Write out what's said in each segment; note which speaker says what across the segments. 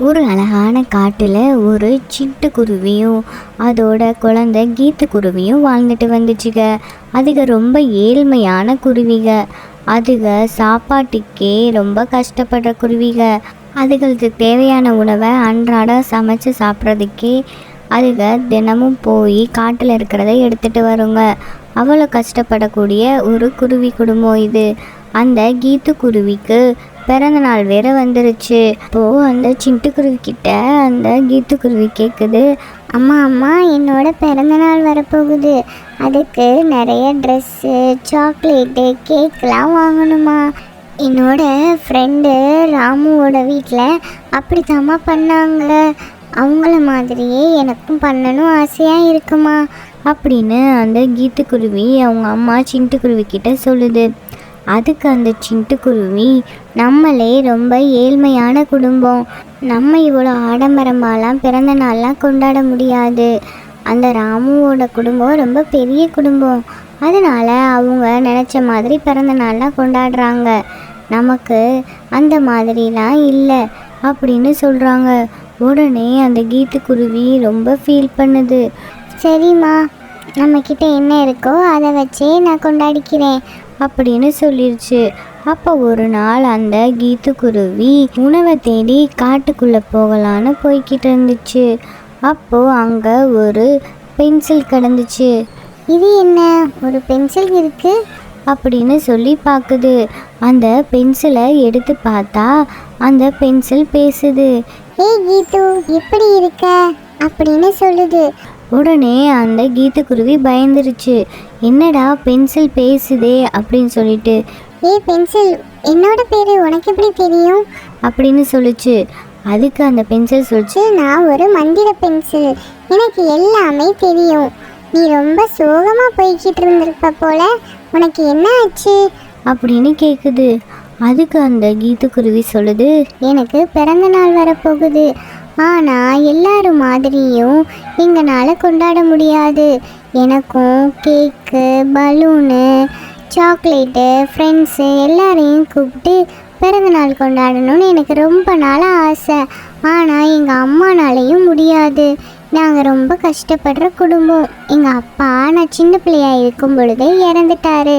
Speaker 1: ஒரு அழகான காட்டில் ஒரு சிட்டுக்குருவியும் அதோட குழந்தை கீத்துக்குருவியும் வாழ்ந்துட்டு வந்துச்சுங்க. அதுக ரொம்ப ஏழ்மையான குருவிக. அதுக சாப்பாட்டுக்கே ரொம்ப கஷ்டப்படுற குருவிக. அதுகளுக்கு தேவையான உணவை அன்றாடம் சமைச்சு சாப்பிட்றதுக்கே அதுக தினமும் போய் காட்டில் இருக்கிறத எடுத்துகிட்டு வருங்க. அவ்வளோ கஷ்டப்படக்கூடிய ஒரு குருவி குடும்பம் இது. அந்த கீத்துக்குருவிக்கு பிறந்த நாள் வேற வந்துருச்சு. இப்போது அந்த சிட்டுக்குருவிக்கிட்ட அந்த கீத்துக்குருவி கேட்குது, அம்மா அம்மா என்னோட பிறந்த நாள் வரப்போகுது, அதுக்கு நிறைய ட்ரெஸ்ஸு, சாக்லேட்டு, கேக்கெலாம் வாங்கணுமா. என்னோட ஃப்ரெண்டு ராமுவோட வீட்டில் அப்படித்தாம்மா பண்ணாங்க, அவங்கள மாதிரியே எனக்கும் பண்ணணும் ஆசையாக இருக்குமா அப்படின்னு அந்த கீத்துக்குருவி அவங்க அம்மா சிட்டுக்குருவிக்கிட்ட சொல்லுது. அதுக்கு அந்த சிட்டுக்குருவி, நம்மளே ரொம்ப ஏழ்மையான குடும்பம், நம்ம இவ்வளோ ஆடம்பரமாலாம் பிறந்த நாள்லாம் கொண்டாட முடியாது. அந்த ராமுவோட குடும்பம் ரொம்ப பெரிய குடும்பம், அதனால் அவங்க நினச்ச மாதிரி பிறந்த நாள்லாம் கொண்டாடுறாங்க, நமக்கு அந்த மாதிரிலாம் இல்லை அப்படின்னு சொல்கிறாங்க. உடனே அந்த கீத்துக்குருவி ரொம்ப ஃபீல் பண்ணுது. சரிம்மா, நம்மக்கிட்ட என்ன இருக்கோ அதை வச்சே நான் கொண்டாடிக்கிறேன் அப்படின்னு சொல்லிருச்சு. அப்போ ஒரு நாள் அந்த கீத்துக்குருவி உணவை தேடி காட்டுக்குள்ளே போகலான்னு போய்கிட்டு இருந்துச்சு. அப்போது அங்கே ஒரு பென்சில் கிடந்துச்சு. இது என்ன, ஒரு பென்சில் இருக்கு அப்படின்னு சொல்லி பார்க்குது. அந்த பென்சிலை எடுத்து பார்த்தா அந்த பென்சில் பேசுது. ஏய் கீத்து, எப்படி இருக்க அப்படின்னு சொல்லுது. உடனே அந்த கீத்துக்குருவி பயந்துருச்சு. என்னடா பென்சில் பேசுதே அப்படின்னு சொல்லிட்டு, ஏய் பென்சில், என்னோட பேர் உனக்கு எப்படி தெரியும் அப்படின்னு சொல்லிச்சு. அதுக்கு அந்த பென்சில் சொல்லிச்சு, நான் ஒரு மந்திர பென்சில், எனக்கு எல்லாமே தெரியும், நீ ரொம்ப சோகமாக போய்கிட்டு இருந்திருப்ப போல, உனக்கு என்ன ஆச்சு அப்படின்னு கேட்குது. அதுக்கு அந்த கீத்துக்குருவி சொல்லுது, எனக்கு பிறந்த நாள் வரப்போகுது, ஆனால் எல்லாரும் மாதிரியும் எங்களால் கொண்டாட முடியாது, எனக்கும் கேக்கு, பலூனு, சாக்லேட்டு, ஃப்ரெண்ட்ஸு எல்லாரையும் கூப்பிட்டு பிறந்தநாள் கொண்டாடணும்னு எனக்கு ரொம்ப நாளாக ஆசை, ஆனால் எங்கள் அம்மானாலையும் முடியாது, நாங்கள் ரொம்ப கஷ்டப்படுற குடும்பம், எங்கள் அப்பா நான் சின்ன பிள்ளையாக இருக்கும் பொழுதே இறந்துட்டாரு,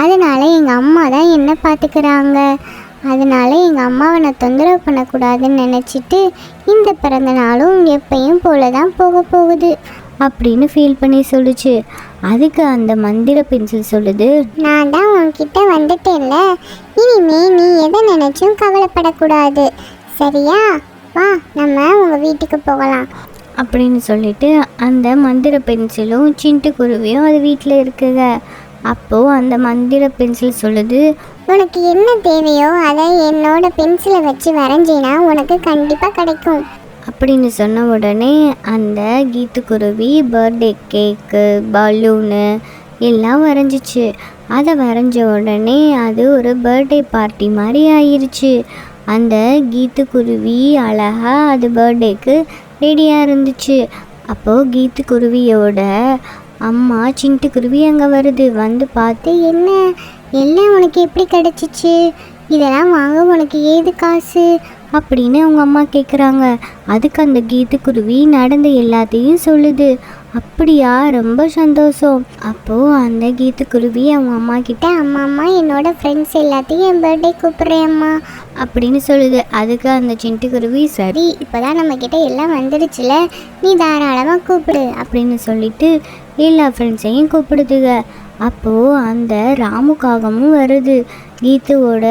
Speaker 1: அதனால் எங்கள் அம்மா தான் என்னை பார்த்துக்கிறாங்க, அதனால் எங்கள் அம்மாவை நான் தொந்தரவு பண்ணக்கூடாதுன்னு நினச்சிட்டு இந்த பிறந்த நாளும் எப்பயும் போல தான் போக போகுது அப்படின்னு ஃபீல் பண்ணி சொல்லுச்சு. அதுக்கு அந்த மந்திர பென்சில் சொல்லுது, நான் தான் உன்கிட்ட வந்துட்டேன்ல, இனிமே நீ எதை நினச்சும் கவலைப்படக்கூடாது, சரியா, வா நம்ம உங்கள் வீட்டுக்கு போகலாம் அப்படின்னு சொல்லிட்டு அந்த மந்திர பென்சிலும் சிட்டுக்குருவியும் அது வீட்டில் இருக்குங்க. அப்போது அந்த மந்திர பென்சில் சொல்லுது, உனக்கு என்ன தேவையோ அதை என்னோட பென்சிலை வச்சு வரைஞ்சினா உனக்கு கண்டிப்பாக கிடைக்கும் அப்படின்னு சொன்ன உடனே அந்த கீத்துக்குருவி பர்த்டே கேக்கு, பலூனு எல்லாம் வரைஞ்சிச்சு. அதை வரைஞ்ச உடனே அது ஒரு பர்த்டே பார்ட்டி மாதிரி ஆயிடுச்சு. அந்த கீத்துக்குருவி அழகாக அது பர்த்டேக்கு ரெடியாக இருந்துச்சு. அப்போது கீத்துக்குருவியோட அம்மா சிட்டுக்குருவி அங்கே வருது. வந்து பார்த்து, என்ன எல்லாம் உனக்கு எப்படி கிடச்சிச்சு, இதெல்லாம் வாங்க உனக்கு ஏது காசு அப்படின்னு அவங்க அம்மா கேட்குறாங்க. அதுக்கு அந்த கீத்துக்குருவி நடந்த எல்லாத்தையும் சொல்லுது. அப்படியா, ரொம்ப சந்தோஷம். அப்போது அந்த கீத்துக்குருவி அவங்க அம்மா கிட்ட, அம்மா அம்மா என்னோட ஃப்ரெண்ட்ஸ் எல்லாத்தையும் என் பர்த்டே கூப்பிட்றேன் அம்மா அப்படின்னு சொல்லுது. அதுக்கு அந்த சிட்டுக்குருவி, சரி இப்போ தான் நம்மக்கிட்ட எல்லாம் வந்துடுச்சுல, நீ தாராளமாக கூப்பிடு அப்படின்னு சொல்லிட்டு எல்லா ஃப்ரெண்ட்ஸையும் கூப்பிடுதுங்க. அப்போது அந்த ராமுக்காகமும் வருது. கீத்துவோட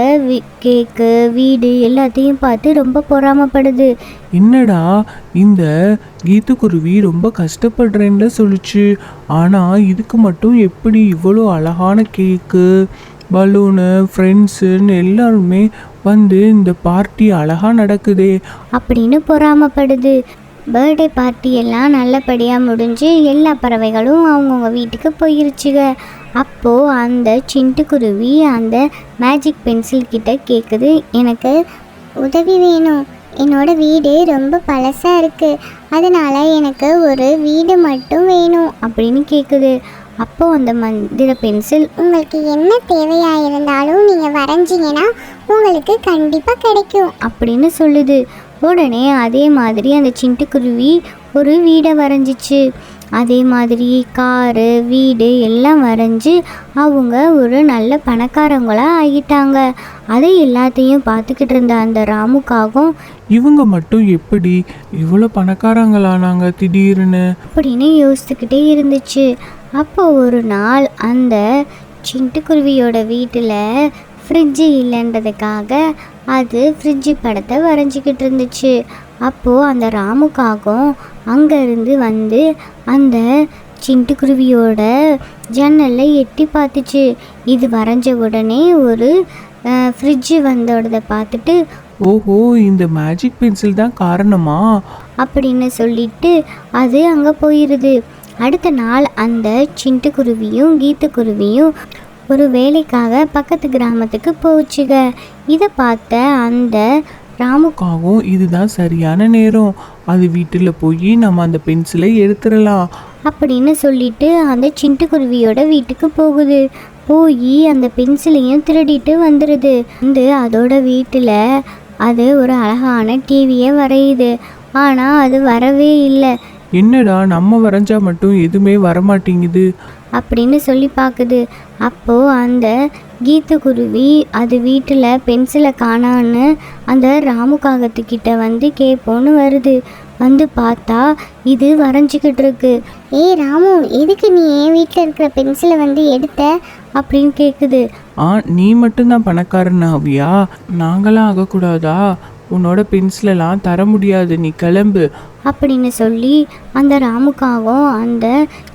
Speaker 1: கேக்கு, வீடு எல்லாத்தையும் பார்த்து ரொம்ப பொறாமப்படுது.
Speaker 2: என்னடா இந்த கீத்துக்குருவி ரொம்ப கஷ்டப்படுறேன்னு சொல்லிச்சு, ஆனால் இதுக்கு மட்டும் எப்படி இவ்வளோ அழகான கேக்கு, பலூனு, ஃப்ரெண்ட்ஸுன்னு எல்லாருமே வந்து இந்த பார்ட்டி அழகாக நடக்குதே
Speaker 1: அப்படின்னு பொறாமப்படுது. பர்த்டே பார்ட்டி எல்லாம் நல்லபடியாக முடிஞ்சு எல்லா பறவைகளும் அவங்கவுங்க வீட்டுக்கு போயிருச்சுங்க. அப்போது அந்த சிட்டுக்குருவி அந்த மேஜிக் பென்சில் கிட்ட கேட்குது, எனக்கு உதவி வேணும், என்னோடய வீடு ரொம்ப பழசாக இருக்குது, அதனால் எனக்கு ஒரு வீடு மட்டும் வேணும் அப்படின்னு கேட்குது. அப்போது அந்த மந்திர பென்சில், உங்களுக்கு என்ன தேவையாக இருந்தாலும் நீங்கள் வரைஞ்சிங்கன்னா உங்களுக்கு கண்டிப்பாக கிடைக்கும் அப்படின்னு சொல்லுது. உடனே அதே மாதிரி அந்த சிட்டுக்குருவி ஒரு வீடை வரைஞ்சிச்சு. அதே மாதிரி காரு வீடு எல்லாம் வரைஞ்சி அவங்க ஒரு நல்ல பணக்காரங்களாக ஆகிட்டாங்க. அதை எல்லாத்தையும் பார்த்துக்கிட்டு இருந்த அந்த ராமுக்காகவும்
Speaker 2: இவங்க மட்டும் எப்படி இவ்வளோ பணக்காரங்களானாங்க திடீர்னு
Speaker 1: அப்படின்னு யோசிச்சுக்கிட்டே இருந்துச்சு. அப்போ ஒரு நாள் அந்த சிட்டுக்குருவியோட வீட்டில் ஃப்ரிட்ஜு இல்லைன்றதுக்காக அது ஃப்ரிட்ஜு படத்தை வரைஞ்சிக்கிட்டு இருந்துச்சு. அப்போது அந்த ராமுக்காகவும் அங்கேருந்து வந்து அந்த சிட்டுக்குருவியோட ஜன்னலில் எட்டி பார்த்துச்சு. இது வரைஞ்ச உடனே ஒரு ஃப்ரிட்ஜு வந்தோடதை பார்த்துட்டு,
Speaker 2: ஓஹோ, இந்த மேஜிக் பென்சில் தான் காரணமா
Speaker 1: அப்படின்னு சொல்லிட்டு அது அங்கே போயிடுது. அடுத்த நாள் அந்த சிட்டுக்குருவியும் கீத்துக்குருவியும் ஒரு வேலைக்காக பக்கத்து கிராமத்துக்கு போச்சுங்க. இதை பார்த்த அந்த
Speaker 2: ராமுக்காகவும் இதுதான் சரியான நேரம், அது வீட்டில் போய் நம்ம அந்த பென்சிலை எடுத்துடலாம்
Speaker 1: அப்படின்னு சொல்லிட்டு அந்த சிட்டுக்குருவியோட வீட்டுக்கு போகுது. போய் அந்த பென்சிலையும் திருடிட்டு வந்துடுது. வந்து அதோட வீட்டில் அது ஒரு அழகான டிவியை வரையுது. ஆனால் அது வரவே இல்லை.
Speaker 2: என்னடா நம்ம வரைஞ்சா மட்டும் எதுவுமே வரமாட்டேங்குது
Speaker 1: அப்படின்னு சொல்லி பார்க்குது. அப்போது அந்த கீத்துக்குருவி அது வீட்டில் பென்சிலை காணான்னு அந்த ராமுக்காகத்துக்கிட்ட வந்து கேட்போன்னு வருது. வந்து பார்த்தா இது வரைஞ்சிக்கிட்டு இருக்கு. ஏய் ராமு, எதுக்கு நீ என் வீட்டில் இருக்கிற பென்சிலை வந்து எடுத்த அப்படின்னு கேட்குது.
Speaker 2: நீ மட்டும்தான் பணக்காரன் ஆவியா, நாங்களாம் ஆகக்கூடாதா? உன்னோட பென்சிலெல்லாம் தர முடியாது, நீ கிளம்பு
Speaker 1: அப்படின்னு சொல்லி அந்த ராமுக்காகவும் அந்த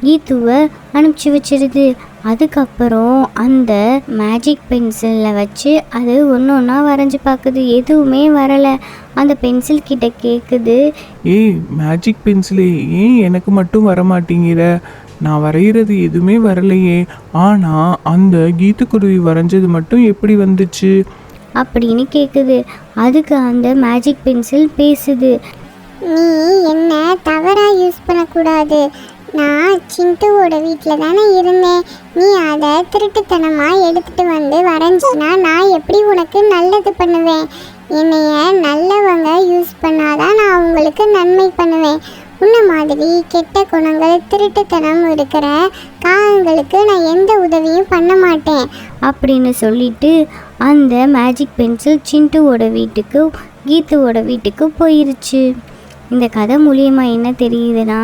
Speaker 1: கீத்துவை அனுப்பிச்சி வச்சிருது. அதுக்கப்புறம் அந்த மேஜிக் பென்சிலில் வச்சு அது ஒன்று ஒன்றா வரைஞ்சி பார்க்குது. எதுவுமே வரலை. அந்த பென்சில் கிட்ட கேட்குது,
Speaker 2: ஏய் மேஜிக் பென்சிலே, ஏன் எனக்கு மட்டும் வரமாட்டேங்கிற? நான் வரைகிறது எதுவுமே வரலையே, ஆனால் அந்த கீத்துக்குருவி வரைஞ்சது மட்டும் எப்படி வந்துச்சு
Speaker 1: அப்படின்னு கேட்குது. அதுக்கு அந்த மேஜிக் பென்சில் பேசுது,
Speaker 3: நீ என்ன தவறாக யூஸ் பண்ணக்கூடாது. நான் சிண்டுவோட வீட்டில் தானே இருந்தேன். நீ அதை திருட்டுத்தனமாக எடுத்துகிட்டு வந்து வரைஞ்சினா நான் எப்படி உனக்கு நல்லது பண்ணுவேன்? என்னைய நல்லவங்க யூஸ் பண்ணாதான் நான் அவங்களுக்கு நன்மை பண்ணுவேன். உன்ன மாதிரி கெட்ட குணங்கள் திருட்டுத்தனம் இருக்கிற காகங்களுக்கு நான் எந்த உதவியும் பண்ண மாட்டேன்
Speaker 1: அப்படின்னு சொல்லிட்டு அந்த மேஜிக் பென்சில் சிண்டுவோட வீட்டுக்கு கீத்துவோட வீட்டுக்கு போயிருச்சு. இந்த கதை மூலியமா என்ன தெரியுதுன்னா,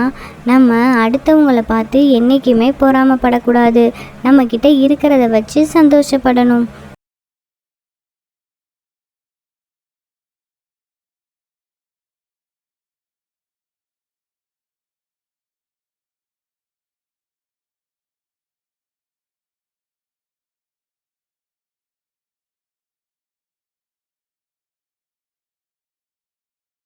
Speaker 1: நம்ம அடுத்தவங்களை பார்த்து என்றைக்குமே பொறாமப்படக்கூடாது. நம்மக்கிட்ட இருக்கிறத வச்சு சந்தோஷப்படணும்.